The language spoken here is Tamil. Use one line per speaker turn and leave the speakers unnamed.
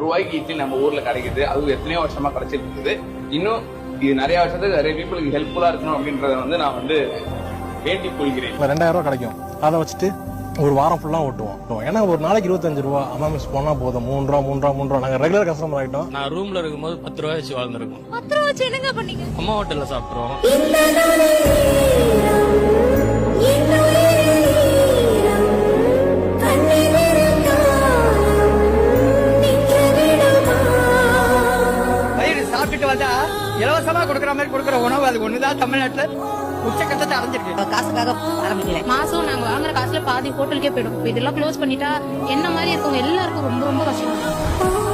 ரூபாய்க்கு இட்லி நம்ம ஊர்ல கிடைக்குது. அது எத்தனையோ வருஷமா கிடைச்சிட்டு இருக்குது. இன்னும் இது நிறைய வருஷத்துக்கு நிறைய பீப்புளுக்கு ஹெல்ப்ஃபுல்லா இருக்கணும் அப்படின்றத நான் வேண்டிக் கொள்கிறேன்.
2000 ரூபாய் கிடைக்கும். அதை வச்சுட்டு ஒரு வாரம் ஃபுல்லா ஓட்டுவோம். ஏன்னா ஒரு நாளைக்கு 25 ரூபா அமாமிஸ் போனா போதும். 3 ரூபா நாங்க ரெகுலர் கஸ்டமர் ஆயிட்டோம்.
நான் ரூம்ல இருக்கும்போது 10 ரூபாய் வச்சு வாழ்ந்துருக்கோம்.
10 ரூபாய் வச்சு என்னங்க பண்ணீங்க?
அம்மா ஹோட்டல்ல சாப்பிட்டுருவோம்.
சாப்பிட்டுட்டு வந்தா இலவசமா கொடுக்கற மாதிரி கொடுக்கற உணவு அது ஒண்ணுதான் தமிழ்நாட்டுல உச்சக்கட்டத்தை அடைஞ்சிருக்கு.
காசுக்காக ஆரம்பிக்கல. மாசம் நாங்க வாங்குற காசுல பாதி ஹோட்டலுக்கே போயிடும். இதெல்லாம் க்ளோஸ் பண்ணிட்டா என்ன மாதிரி இருக்கவங்க எல்லாருக்கும் ரொம்ப ரொம்ப கஷ்டம்.